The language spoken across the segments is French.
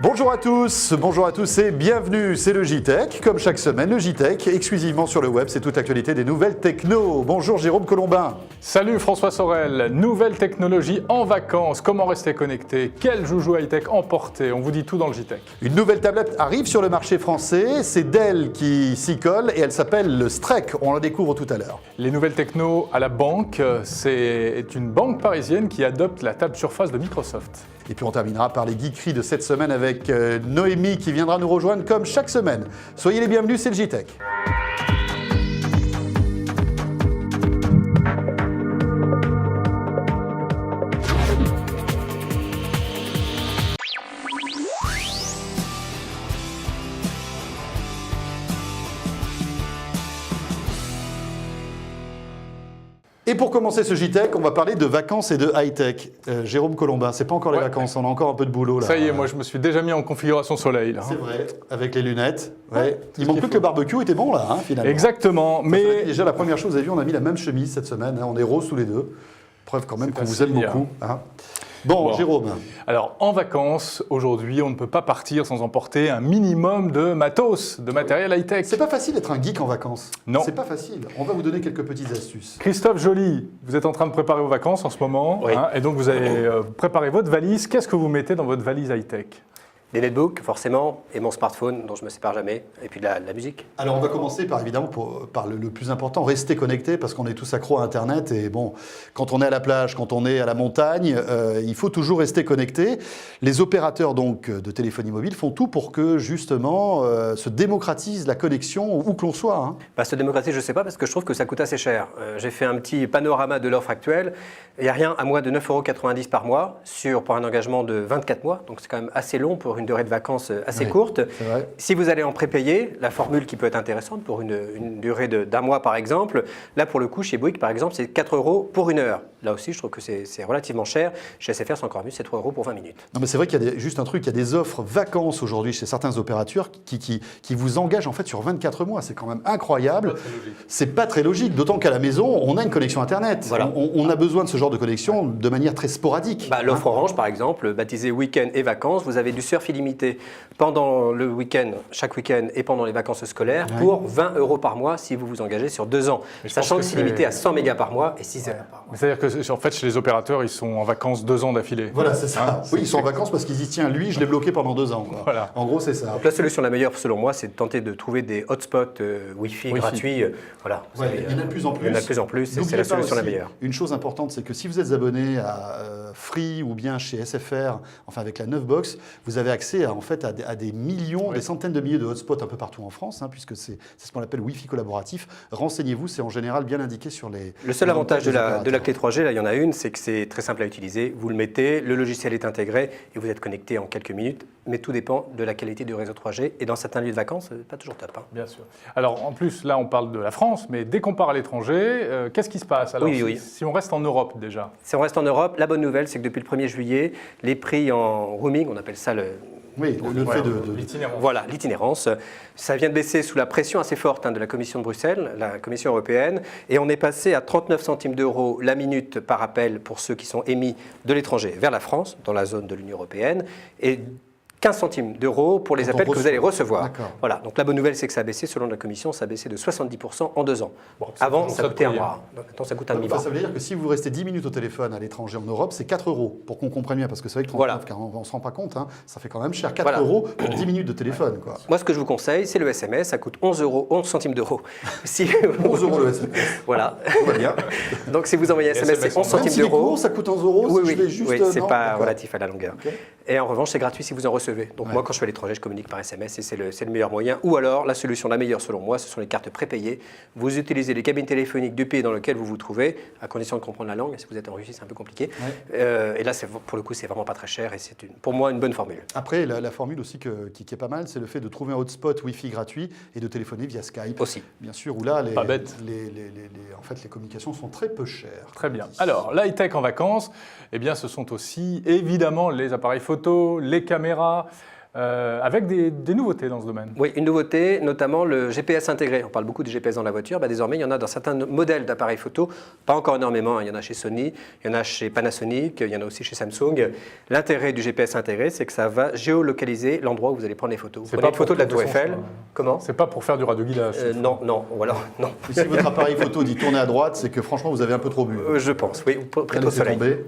Bonjour à tous et bienvenue, c'est le JTech. Comme chaque semaine, le JTech, exclusivement sur le web, c'est toute l'actualité des nouvelles techno. Bonjour Jérôme Colombin. Salut François Sorel, nouvelles technologies en vacances, comment rester connecté, quel joujou high-tech emporter, on vous dit tout dans le JTech. Une nouvelle tablette arrive sur le marché français, c'est Dell qui s'y colle et elle s'appelle le Strek, on la découvre tout à l'heure. Les nouvelles techno à la banque, c'est une banque parisienne qui adopte la table Surface de Microsoft. Et puis on terminera par les geekeries de cette semaine avec Noémie qui viendra nous rejoindre comme chaque semaine. Soyez les bienvenus, c'est le JTech. Et pour commencer ce JTech, on va parler de vacances et de high-tech. Jérôme Colombin, c'est pas encore les vacances, on a encore un peu de boulot là. Ça y est, moi je me suis déjà mis en configuration soleil là. C'est vrai, avec les lunettes. Ouais. Il manque plus que le barbecue était bon là, hein, finalement. Exactement, mais... Déjà la première chose, vous avez vu, on a mis la même chemise cette semaine, hein, on est roses tous les deux. Preuve quand même qu'on vous aime beaucoup. Hein. Bon, Jérôme. Alors, en vacances, aujourd'hui, on ne peut pas partir sans emporter un minimum de matos, de matériel high-tech. C'est pas facile d'être un geek en vacances. Non. C'est pas facile. On va vous donner quelques petites astuces. Christophe Joly, vous êtes en train de préparer vos vacances en ce moment. Oui. Hein, et donc, vous avez préparé votre valise. Qu'est-ce que vous mettez dans votre valise high-tech ? Des netbooks, forcément, et mon smartphone, dont je ne me sépare jamais, et puis de la musique. Alors, on va commencer par, évidemment, par le plus important, rester connecté, parce qu'on est tous accros à Internet. Et bon, quand on est à la plage, quand on est à la montagne, il faut toujours rester connecté. Les opérateurs donc, de téléphonie mobile font tout pour que, justement, se démocratise la connexion où que l'on soit. Hein. Bah, se démocratiser, je ne sais pas, parce que je trouve que ça coûte assez cher. J'ai fait un petit panorama de l'offre actuelle. Il n'y a rien à moins de 9,90 € par mois pour un engagement de 24 mois. Donc, c'est quand même assez long pour une durée de vacances assez courte. Si vous allez en prépayé, la formule qui peut être intéressante pour une durée d'un mois par exemple, là pour le coup chez Bouygues par exemple c'est 4 € pour une heure. Là aussi je trouve que c'est relativement cher. Chez SFR c'est encore mieux, c'est 3 € pour 20 minutes. Non mais c'est vrai qu'il y a juste un truc, il y a des offres vacances aujourd'hui chez certains opérateurs qui vous engagent en fait sur 24 mois. C'est quand même incroyable. C'est pas très logique, d'autant qu'à la maison on a une connexion Internet. Voilà. On a besoin de ce genre de connexion de manière très sporadique. L'offre Orange par exemple, baptisée week-end et vacances, vous avez du surf illimité pendant le week-end, chaque week-end et pendant les vacances scolaires pour 20 € par mois si vous vous engagez sur 2 ans. Sachant que c'est limité à 100 mégas par mois et 6 heures par mois. C'est-à-dire que en fait, chez les opérateurs, ils sont en vacances 2 ans d'affilée. Voilà, c'est ça. Oui, ils sont en vacances parce qu'ils disent tiens, lui, je l'ai bloqué pendant 2 ans. Quoi. Voilà. En gros, c'est ça. Donc la solution la meilleure, selon moi, c'est de tenter de trouver des hotspots Wi-Fi gratuits. Voilà. Il y en a de plus en plus. Il y en a de plus en plus et c'est la solution la meilleure. Une chose importante, c'est que si vous êtes abonné à Free ou bien chez SFR, enfin avec la 9box, vous avez accès à des millions, des centaines de milliers de hotspots un peu partout en France, hein, puisque c'est ce qu'on appelle Wi-Fi collaboratif. Renseignez-vous, c'est en général bien indiqué sur les... Le seul avantage de la clé 3G, là il y en a une, c'est que c'est très simple à utiliser. Vous le mettez, le logiciel est intégré et vous êtes connecté en quelques minutes. Mais tout dépend de la qualité du réseau 3G. Et dans certains lieux de vacances, pas toujours top. Hein. Bien sûr. Alors en plus, là on parle de la France, mais dès qu'on part à l'étranger, qu'est-ce qui se passe alors, si on reste en Europe déjà? Si on reste en Europe, la bonne nouvelle, c'est que depuis le 1er juillet, les prix en roaming, on appelle ça le fait de l'itinérance. Voilà, l'itinérance. Ça vient de baisser sous la pression assez forte de la Commission de Bruxelles, la Commission européenne, et on est passé à 39 centimes d'euros la minute par appel pour ceux qui sont émis de l'étranger vers la France, dans la zone de l'Union européenne, et 15 centimes d'euros pour les appels que vous allez recevoir. Voilà. Donc la bonne nouvelle, c'est que ça a baissé, selon la Commission, ça a baissé de 70% en 2 ans. Bon, avant, ça coûtait un mois. Maintenant, ça coûte un demi-mois. Ça veut dire que si vous restez 10 minutes au téléphone à l'étranger en Europe, c'est 4 € pour qu'on comprenne bien, parce que c'est vrai que 39, car on ne se rend pas compte, hein, ça fait quand même cher, 4 € pour 10 minutes de téléphone. Quoi. Moi, ce que je vous conseille, c'est le SMS, ça coûte 11 centimes d'euros. 11 € le SMS. Voilà. Tout va bien. Donc si vous envoyez un SMS, c'est 11 centimes d'euros. Ça coûte 11 €. Oui, c'est pas relatif à la longueur. Et en revanche, c'est gratuit si vous en recevez. Donc moi, quand je fais à l'étranger, je communique par SMS et c'est le meilleur moyen. Ou alors, la solution la meilleure selon moi, ce sont les cartes prépayées. Vous utilisez les cabines téléphoniques du pays dans lequel vous vous trouvez, à condition de comprendre la langue. Si vous êtes en Russie, c'est un peu compliqué. Et là, pour le coup, c'est vraiment pas très cher et c'est pour moi une bonne formule. Après, la formule aussi qui est pas mal, c'est le fait de trouver un hotspot Wi-Fi gratuit et de téléphoner via Skype. Aussi. Bien sûr, où là, pas bête. les communications sont très peu chères. Très bien. Alors, l'high-tech en vacances, eh bien, ce sont aussi évidemment les appareils photo, les caméras. avec des nouveautés dans ce domaine. Oui, une nouveauté, notamment le GPS intégré. On parle beaucoup du GPS dans la voiture. Désormais, il y en a dans certains modèles d'appareils photo, pas encore énormément. Il y en a chez Sony, il y en a chez Panasonic, il y en a aussi chez Samsung. L'intérêt du GPS intégré, c'est que ça va géolocaliser l'endroit où vous allez prendre les photos. Vous prenez une photo de la Tour Eiffel. Comment? C'est pas pour faire du radioguidage. Non, ou alors non. Si votre appareil photo dit tourner à droite, c'est que franchement, vous avez un peu trop bu. Je pense, oui, près au Laissez soleil. tomber.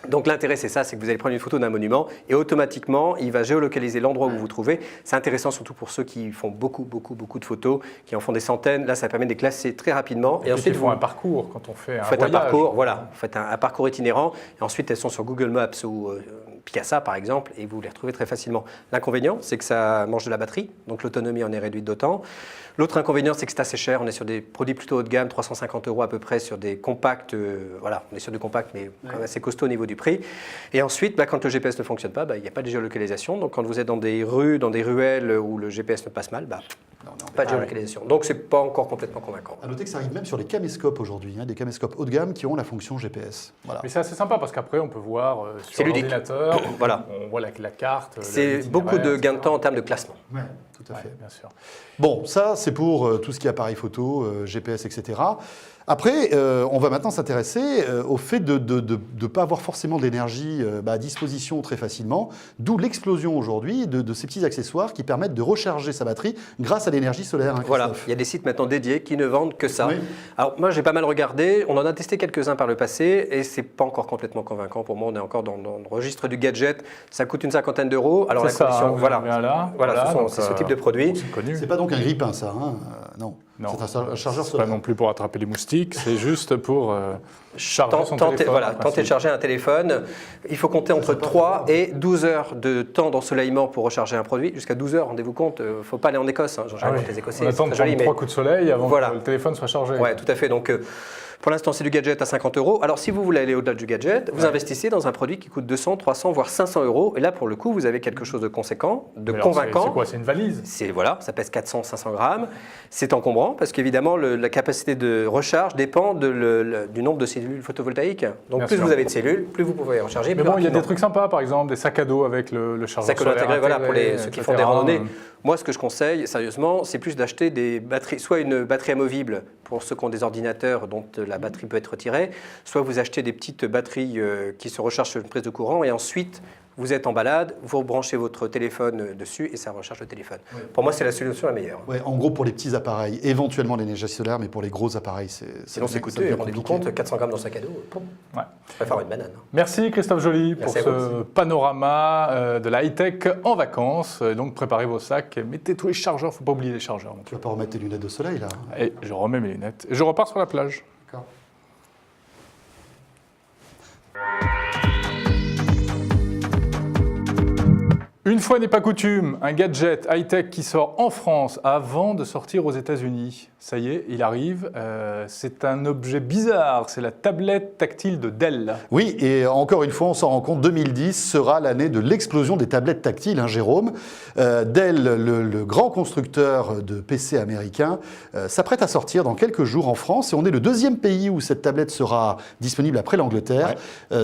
Donc l'intérêt, c'est ça, c'est que vous allez prendre une photo d'un monument et automatiquement, il va géolocaliser l'endroit où vous vous trouvez. C'est intéressant surtout pour ceux qui font beaucoup de photos, qui en font des centaines. Là, ça permet de les classer très rapidement. Et ensuite, il faut un parcours quand on fait un faites voyage. un parcours, voilà, vous faites un parcours itinérant. Et ensuite, elles sont sur Google Maps ou Picasa, par exemple, et vous les retrouvez très facilement. L'inconvénient, c'est que ça mange de la batterie, donc l'autonomie en est réduite d'autant. L'autre inconvénient, c'est que c'est assez cher. On est sur des produits plutôt haut de gamme, 350 € à peu près, sur des compacts. Voilà, on est sur du compact, mais quand même assez costaud au niveau du prix. Et ensuite, quand le GPS ne fonctionne pas, il n'y a pas de géolocalisation. Donc, quand vous êtes dans des rues, dans des ruelles où le GPS ne passe mal, pas de géolocalisation. Donc, ce n'est pas encore complètement convaincant. À noter que ça arrive même sur les caméscopes aujourd'hui, des caméscopes haut de gamme qui ont la fonction GPS. Voilà. Mais c'est assez sympa parce qu'après, on peut voir sur C'est ludique. l'ordinateur, Voilà. on voit la carte. C'est beaucoup de gains de temps en termes de classement. Ouais, tout à fait. Bien sûr. Bon, ça, c'est pour tout ce qui est appareil photo, GPS, etc. Après, on va maintenant s'intéresser au fait de ne pas avoir forcément d'énergie à disposition très facilement, d'où l'explosion aujourd'hui de ces petits accessoires qui permettent de recharger sa batterie grâce à l'énergie solaire. Voilà, il y a des sites maintenant dédiés qui ne vendent que ça. Oui. Alors moi, j'ai pas mal regardé, on en a testé quelques-uns par le passé et c'est pas encore complètement convaincant. Pour moi, on est encore dans le registre du gadget. Ça coûte une 50aine d'euros. Alors la C'est ça, condition, vous voilà, en avez un là. c'est ce type de produit. C'est connu. C'est pas donc un grippin, ça, non. Non, C'est un chargeur c'est solaire. pas non plus pour attraper les moustiques, c'est juste pour charger son téléphone. Voilà, en tenter principe. de charger un téléphone. Il faut compter entre 3 et 12 heures de temps d'ensoleillement pour recharger un produit. Jusqu'à 12 heures, rendez-vous compte, il ne faut pas aller en Écosse. J'en Ah oui. les Écossais, On c'est attend de très joli, prendre 3 coups de soleil avant Voilà. que le téléphone soit chargé. Oui, tout à fait. Donc, pour l'instant, c'est du gadget à 50 €. Alors, si vous voulez aller au-delà du gadget, vous investissez dans un produit qui coûte 200, 300, voire 500 €. Et là, pour le coup, vous avez quelque chose de conséquent, de Mais alors, convaincant. C'est quoi? C'est une valise? Voilà, ça pèse 400, 500 grammes. C'est encombrant parce qu'évidemment, la capacité de recharge dépend du nombre de cellules photovoltaïques. Donc, Bien plus sûr. vous avez de cellules, plus vous pouvez recharger. Mais plus bon, il y a des rapidement. trucs sympas, par exemple, des sacs à dos avec le chargeur Sac à dos solaire intégré, voilà, pour ceux qui font des etc. randonnées. Moi, ce que je conseille, sérieusement, c'est plus d'acheter des batteries, soit une batterie amovible pour ceux qui ont des ordinateurs dont la batterie peut être retirée, soit vous achetez des petites batteries qui se rechargent sur une prise de courant et ensuite vous êtes en balade, vous branchez votre téléphone dessus et ça recharge le téléphone. Oui. Pour moi, c'est la solution la meilleure. Ouais, en gros, pour les petits appareils, éventuellement l'énergie solaire, mais pour les gros appareils, sinon c'est coûteux. Rendez-vous compte, 400 grammes dans le sac à dos, je préfère une banane. Merci Christophe Joly pour Merci ce panorama de la high-tech en vacances. Donc préparez vos sacs, mettez tous les chargeurs, il ne faut pas oublier les chargeurs. Tu vas pas remettre tes lunettes de soleil là? Et je remets mes lunettes et je repars sur la plage. D'accord. Une fois n'est pas coutume, un gadget high-tech qui sort en France avant de sortir aux États-Unis. Ça y est, il arrive. C'est un objet bizarre, c'est la tablette tactile de Dell. Oui, et encore une fois, on s'en rend compte, 2010 sera l'année de l'explosion des tablettes tactiles, Jérôme. Dell, le grand constructeur de PC américain, s'apprête à sortir dans quelques jours en France, et on est le deuxième pays où cette tablette sera disponible après l'Angleterre.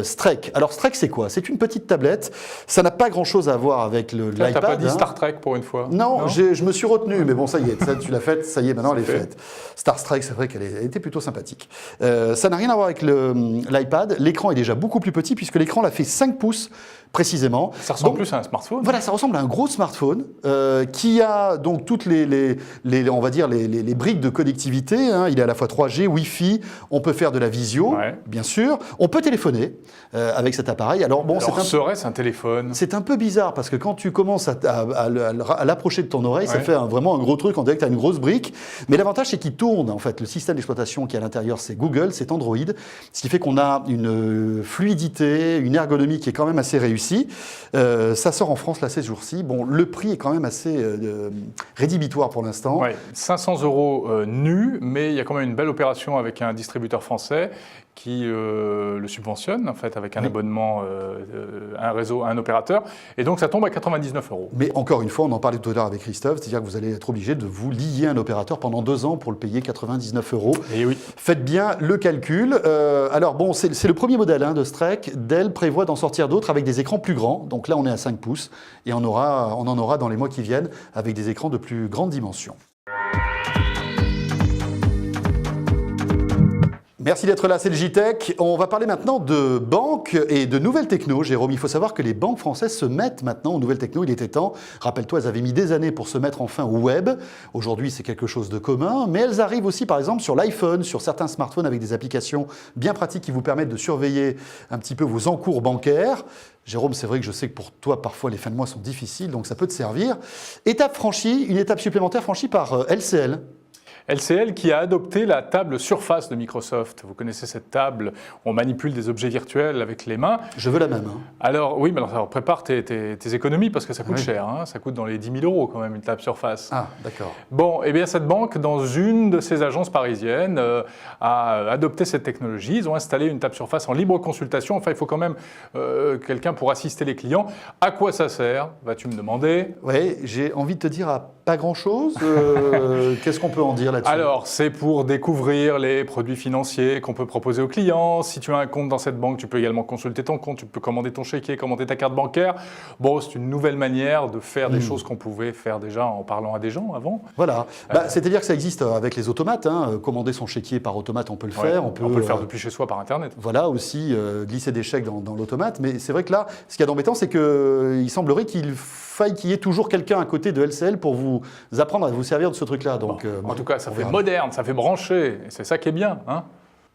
Strek. Alors Strek, c'est quoi? C'est une petite tablette. Ça n'a pas grand-chose à voir avec l'iPad. T'as pas dit Star Trek pour une fois? Non, je me suis retenu, mais bon, ça y est, ça, tu l'as faite, ça y est, maintenant elle est faite. Star Trek, c'est vrai qu'elle était plutôt sympathique. Ça n'a rien à voir avec l'iPad. L'écran est déjà beaucoup plus petit, puisque l'écran l'a fait 5 pouces précisément. Ça ressemble donc, plus à un smartphone. Voilà, ça ressemble à un gros smartphone qui a donc toutes on va dire les briques de connectivité. Il est à la fois 3G, Wi-Fi, on peut faire de la visio, bien sûr. On peut téléphoner avec cet appareil. Alors bon, serait-ce un téléphone? C'est un peu bizarre parce que quand tu commences à l'approcher de ton oreille, ça fait vraiment un gros truc, on dirait que tu as une grosse brique. Mais l'avantage, c'est qu'il tourne. En fait, le système d'exploitation qui est à l'intérieur, c'est Google, c'est Android, ce qui fait qu'on a une fluidité, une ergonomie qui est quand même assez réussie. Ça sort en France là ces jours-ci. Bon, le prix est quand même assez rédhibitoire pour l'instant. 500 € nus, mais il y a quand même une belle opération avec un distributeur français qui le subventionne en fait avec un abonnement, un réseau, un opérateur, et donc ça tombe à 99 €. Mais encore une fois, on en parlait tout à l'heure avec Christophe, c'est-à-dire que vous allez être obligé de vous lier à un opérateur pendant 2 ans pour le payer 99 €. Et oui. Faites bien le calcul. Alors bon, c'est le premier modèle de Strek. Dell prévoit d'en sortir d'autres avec des écrans plus grands. Donc là, on est à 5 pouces et on en aura dans les mois qui viennent avec des écrans de plus grande dimension. Merci d'être là, c'est le JTech. On va parler maintenant de banques et de nouvelles techno. Jérôme, il faut savoir que les banques françaises se mettent maintenant aux nouvelles techno. Il était temps. Rappelle-toi, elles avaient mis des années pour se mettre enfin au web. Aujourd'hui, c'est quelque chose de commun. Mais elles arrivent aussi, par exemple, sur l'iPhone, sur certains smartphones avec des applications bien pratiques qui vous permettent de surveiller un petit peu vos encours bancaires. Jérôme, c'est vrai que je sais que pour toi, parfois, les fins de mois sont difficiles, donc ça peut te servir. Étape franchie, une étape supplémentaire franchie par LCL. LCL qui a adopté la table Surface de Microsoft. Vous connaissez cette table, on manipule des objets virtuels avec les mains. Je veux la même. Alors oui, mais alors prépare tes économies parce que ça coûte cher. Ça coûte dans les 10 000 € quand même une table Surface. Ah, d'accord. Bon, eh bien cette banque, dans une de ses agences parisiennes, a adopté cette technologie. Ils ont installé une table Surface en libre consultation. Enfin, il faut quand même quelqu'un pour assister les clients. À quoi ça sert, vas-tu me demander? Oui, j'ai envie de te dire pas grand-chose. Qu'est-ce qu'on peut en dire là-dessus? Alors, c'est pour découvrir les produits financiers qu'on peut proposer aux clients. Si tu as un compte dans cette banque, tu peux également consulter ton compte, tu peux commander ton chéquier, commander ta carte bancaire. Bon, c'est une nouvelle manière de faire des choses qu'on pouvait faire déjà en parlant à des gens avant. Voilà. C'est-à-dire que ça existe avec les automates. Commander son chéquier par automate, on peut le faire. On peut le faire depuis chez soi par Internet. Voilà, aussi glisser des chèques dans l'automate. Mais c'est vrai que là, ce qu'il y a d'embêtant, c'est qu'il semblerait qu'il faille qu'il y ait toujours quelqu'un à côté de LCL pour vous apprendre à vous servir de ce truc-là. Donc, en tout cas, ça fait moderne, ça fait branché. Et c'est ça qui est bien.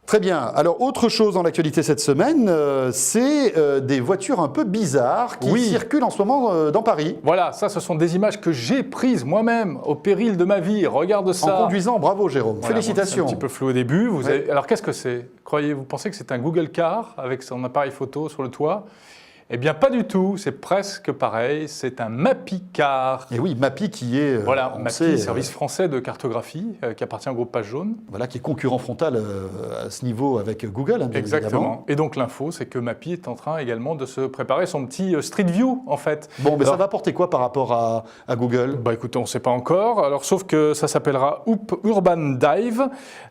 Très bien. Alors, autre chose dans l'actualité cette semaine, c'est des voitures un peu bizarres qui circulent en ce moment dans Paris. Voilà, ça, ce sont des images que j'ai prises moi-même au péril de ma vie. Regarde ça. En conduisant, bravo Jérôme. Voilà, félicitations. Bon, c'est un petit peu flou au début. Alors, qu'est-ce que c'est? Vous pensez que c'est un Google Car avec son appareil photo sur le toit? Eh bien, pas du tout, c'est presque pareil, c'est un Mappy Car. Et oui, Mappy qui est... voilà, Mappy, service français de cartographie, qui appartient au groupe Page Jaune. Voilà, qui est concurrent frontal à ce niveau avec Google, bien Exactement. Évidemment. Et donc l'info, c'est que Mappy est en train également de se préparer son petit Street View, en fait. Bon, mais ça va apporter quoi par rapport à Google? Écoutez, on ne sait pas encore, alors sauf que ça s'appellera Urban Dive,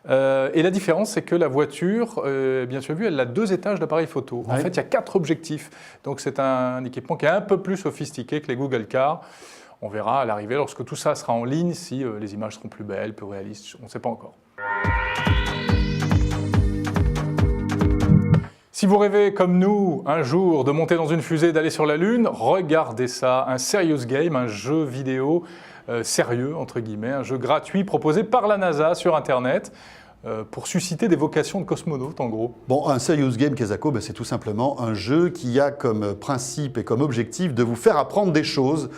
et la différence, c'est que la voiture, bien tu as vu, elle a 2 étages d'appareil photo. En fait, il y a 4 objectifs. Donc c'est un équipement qui est un peu plus sophistiqué que les Google Car. On verra à l'arrivée, lorsque tout ça sera en ligne, si les images seront plus belles, plus réalistes, on ne sait pas encore. Si vous rêvez, comme nous, un jour de monter dans une fusée, d'aller sur la Lune, regardez ça, un serious game, un jeu vidéo sérieux, entre guillemets, un jeu gratuit proposé par la NASA sur Internet. Pour susciter des vocations de cosmonautes, en gros. Bon, un Serious Game, Kezako, c'est tout simplement un jeu qui a comme principe et comme objectif de vous faire apprendre des choses.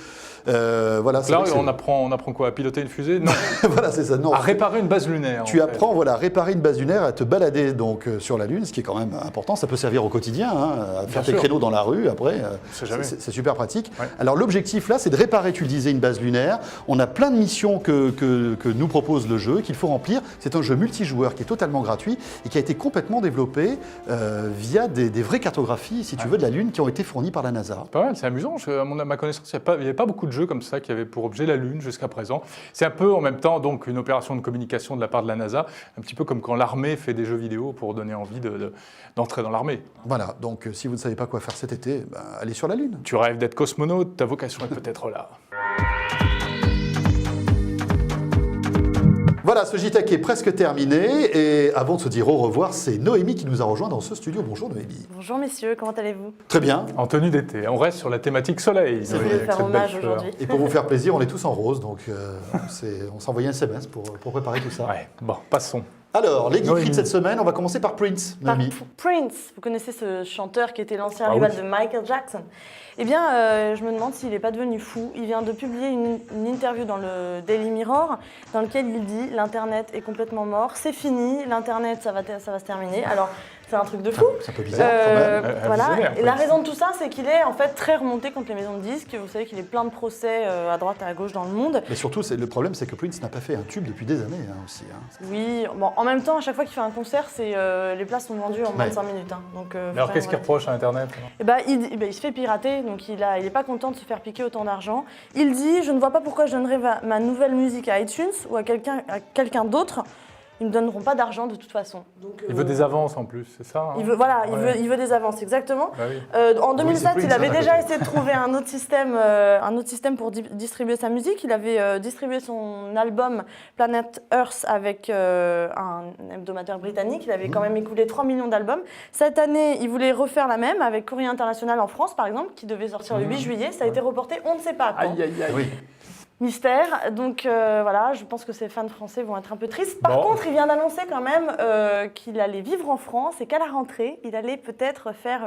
Voilà, là, on apprend quoi? À piloter une fusée? Non. Voilà, c'est ça. Non, à réparer une base lunaire. Tu apprends à réparer une base lunaire, à te balader donc sur la Lune, ce qui est quand même important. Ça peut servir au quotidien, à faire tes créneaux dans la rue. Après, c'est super pratique. Ouais. Alors l'objectif là, c'est de réparer, tu le disais, une base lunaire. On a plein de missions que nous propose le jeu, qu'il faut remplir. C'est un jeu multijoueur qui est totalement gratuit et qui a été complètement développé via des vraies cartographies, si tu veux, de la Lune qui ont été fournies par la NASA. Pas mal, c'est amusant. À ma connaissance, il n'y avait pas beaucoup de jeux comme ça qui avaient pour objet la Lune jusqu'à présent. C'est un peu en même temps donc une opération de communication de la part de la NASA, un petit peu comme quand l'armée fait des jeux vidéo pour donner envie d'entrer dans l'armée. Voilà, donc si vous ne savez pas quoi faire cet été, allez sur la Lune. Tu rêves d'être cosmonaute, ta vocation est peut-être là. Voilà, ce JTech est presque terminé et avant de se dire au revoir, c'est Noémie qui nous a rejoint dans ce studio. Bonjour Noémie. Bonjour messieurs, comment allez-vous? Très bien. En tenue d'été, on reste sur la thématique soleil. Je voulais faire hommage aujourd'hui. Et pour vous faire plaisir, on est tous en rose, donc on s'est envoyé un SMS pour préparer tout ça. Ouais, bon, passons. Alors, les geekeries de cette semaine, on va commencer par Prince, Noémie. Prince, vous connaissez ce chanteur qui était l'ancien rival de Michael Jackson? Eh bien, je me demande s'il n'est pas devenu fou. Il vient de publier une interview dans le Daily Mirror dans lequel il dit « L'Internet est complètement mort, c'est fini, l'Internet, ça va se terminer ». Alors, C'est un truc de fou. C'est un peu bizarre quand même. Voilà. Visionnaire, Et la raison de tout ça, c'est qu'il est en fait très remonté contre les maisons de disques. Vous savez qu'il est plein de procès à droite et à gauche dans le monde. Mais surtout, le problème, c'est que Prince n'a pas fait un tube depuis des années aussi. Hein. Oui, bon, en même temps, à chaque fois qu'il fait un concert, les places sont vendues en moins de 5 minutes. Hein. Donc, Mais alors, qu'est-ce qu'il reproche à Internet il se fait pirater, donc il n'est pas content de se faire piquer autant d'argent. Il dit « Je ne vois pas pourquoi je donnerais ma nouvelle musique à iTunes ou à quelqu'un d'autre. Ils ne me donneront pas d'argent de toute façon. » Donc, Il veut des avances en plus, c'est ça hein il veut des avances, exactement. Bah oui. En 2007, Prince, il avait hein, déjà essayé de trouver un autre système pour distribuer sa musique. Il avait distribué son album Planet Earth avec un hebdomadaire britannique. Il avait quand même écoulé 3 millions d'albums. Cette année, il voulait refaire la même avec Courrier International en France, par exemple, qui devait sortir le 8 juillet. Ça a été reporté, on ne sait pas quand. Aïe, aïe, aïe. Oui. Mystère, donc voilà, je pense que ces fans français vont être un peu tristes. Par Bon. contre, il vient d'annoncer quand même qu'il allait vivre en France et qu'à la rentrée, il allait peut-être faire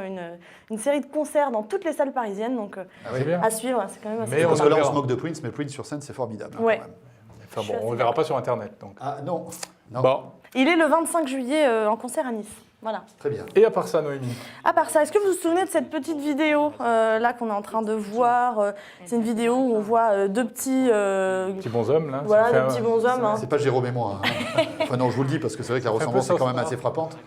une série de concerts dans toutes les salles parisiennes, donc C'est bien. à suivre, c'est quand même assez Mais Parce on que là, on verra. se moque de Prince, mais Prince sur scène, c'est formidable. hein, Ouais. quand même. Enfin Je suis bon, on assez le verra pas sur Internet donc. Ah non. Non. Bon. Il est le 25 juillet en concert à Nice. Voilà. Très bien. Et à part ça, Noémie À part ça, est-ce que vous vous souvenez de cette petite vidéo là qu'on est en train de voir C'est une vidéo où on voit deux petits... Petit bonhomme là. voilà, ça me deux fait petits bonshommes. Hein. C'est pas Jérôme et moi. Hein. Enfin non, je vous le dis parce que c'est vrai que la fait un peu ressemblance est quand même ça. assez frappante.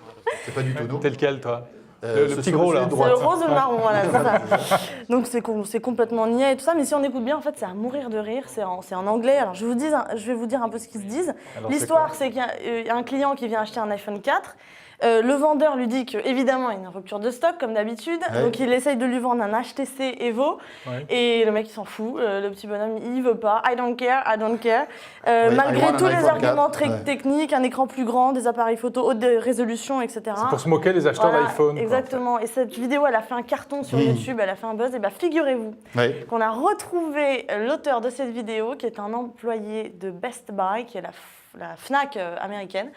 C'est pas du tout nous. Tel quel toi le Ce petit sur gros là. celui de C'est le droite. rose et le marron, voilà, c'est ça. Donc c'est complètement niais et tout ça, mais si on écoute bien, en fait, c'est à mourir de rire, c'est en anglais. Alors je vais vous dire un peu ce qu'ils se disent. Alors, L'histoire, c'est qu'il y a un client qui vient acheter un iPhone 4. Le vendeur lui dit qu'évidemment, il y a une rupture de stock, comme d'habitude. Ouais. Donc, il essaye de lui vendre un HTC Evo. Ouais. Et le mec, il s'en fout. Le petit bonhomme, il veut pas. I don't care, I don't care. I Malgré want tous an les iPhone arguments 4, très ouais. techniques, un écran plus grand, des appareils photo haute résolution, etc. C'est pour se moquer des acheteurs Voilà, d'iPhone. quoi, exactement. Et cette vidéo, elle a fait un carton sur YouTube, elle a fait un buzz. Et bien, figurez-vous Ouais. qu'on a retrouvé l'auteur de cette vidéo, qui est un employé de Best Buy, qui est la Fnac américaine.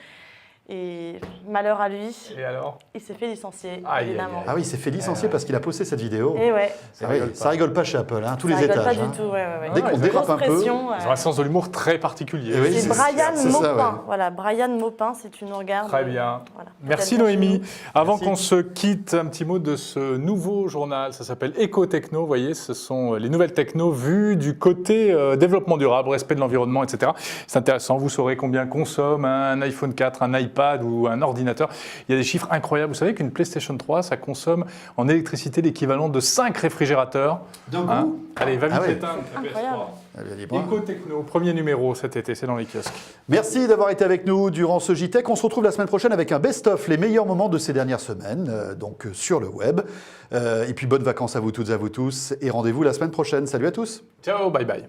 Et malheur à lui, Et alors il s'est fait licencier, Aïe, évidemment. aïe, Ah oui, il s'est fait licencier parce qu'il a posté cette vidéo. Et ouais, Ah oui, ça rigole pas chez Apple, hein, tous ça les rigole étages. pas hein. du tout. Ouais. Dès qu'on ils ont dérape Grosse un peu. pression, Ils ont un sens de l'humour très particulier. Eh oui, C'est Brian c'est ça, Maupin. ouais. Voilà, Brian Maupin, si tu nous regardes. Très bien. Voilà. Merci Peut-être Noémie. Avant Merci. qu'on se quitte, un petit mot de ce nouveau journal. Ça s'appelle Éco-Techno. Vous voyez, ce sont les nouvelles techno vues du côté développement durable, respect de l'environnement, etc. C'est intéressant. Vous saurez combien consomme un iPhone 4, un iPad ou un ordinateur. Il y a des chiffres incroyables. Vous savez qu'une PlayStation 3, ça consomme en électricité l'équivalent de 5 réfrigérateurs. D'un coup Allez, va vite Ah ouais. l'éteindre. ta Incroyable. PS3. Eh bien, dis-moi. Éco-Techno, premier numéro cet été, c'est dans les kiosques. Merci d'avoir été avec nous durant ce JTech. On se retrouve la semaine prochaine avec un best-of, les meilleurs moments de ces dernières semaines, sur le web. Et puis bonnes vacances à vous toutes et à vous tous. Et rendez-vous la semaine prochaine. Salut à tous. Ciao, bye bye.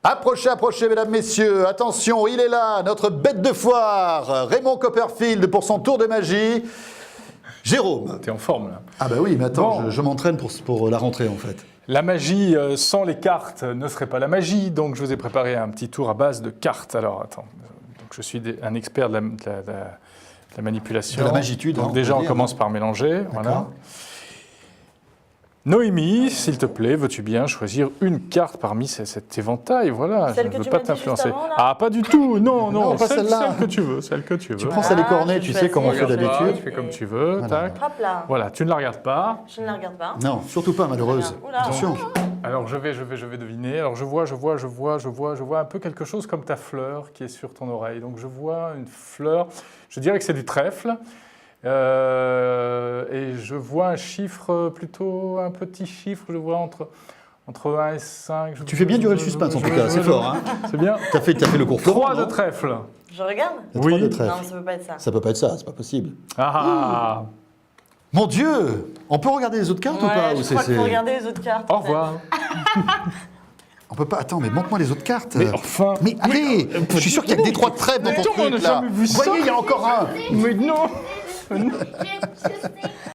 Approchez, approchez, mesdames, messieurs. Attention, il est là, notre bête de foire, Raymond Copperfield pour son tour de magie. Jérôme. T'es en forme là. Ah bah oui, mais attends, Bon. je m'entraîne pour la rentrée en fait. La magie sans les cartes ne serait pas la magie, donc je vous ai préparé un petit tour à base de cartes. Alors attends, donc je suis un expert de la manipulation. De la magitude, Donc hein, on déjà peut on dire. commence par mélanger. Voilà. D'accord. Noémie, s'il te plaît, veux-tu bien choisir une carte parmi cet éventail? Voilà, Celle je que ne veux tu pas m'as dit t'influencer. juste avant, là Ah, pas du tout, non, Non, pas celle, celle-là. celle que tu veux, celle que tu veux. Tu prends ça les cornets, je tu sais choisis. comment on fait Regarde pas, d'habitude. tu fais comme tu veux, Voilà. tac. Hop là, Voilà, tu ne la regardes pas. je ne la regarde pas. Non, surtout pas malheureuse. Oula. Attention. Alors je vais deviner. Alors je vois un peu quelque chose comme ta fleur qui est sur ton oreille. Donc je vois une fleur, je dirais que c'est du trèfle. Et je vois un chiffre, plutôt un petit chiffre, je vois entre 1 et 5. Tu fais bien durer le suspense en tout cas, c'est fort. Hein. C'est bien. T'as fait le cours fort. 3 de non trèfle. Je regarde? T'as trois Oui. de Non, trèfle. ça peut pas être ça. Ça peut pas être ça, c'est pas possible. Ah. Mon Dieu, on peut regarder les autres cartes ou pas Ouais, ou je crois qu'il faut regarder les autres cartes. Au en fait. revoir. On peut pas. Attends, mais montre-moi les autres cartes. Mais enfin. Mais allez, je suis sûr qu'il y a que des 3 de trèfle dans ton Attends, on n'a truc là. jamais vu Vous voyez, ça. il y a encore un. Mais non. Je sais.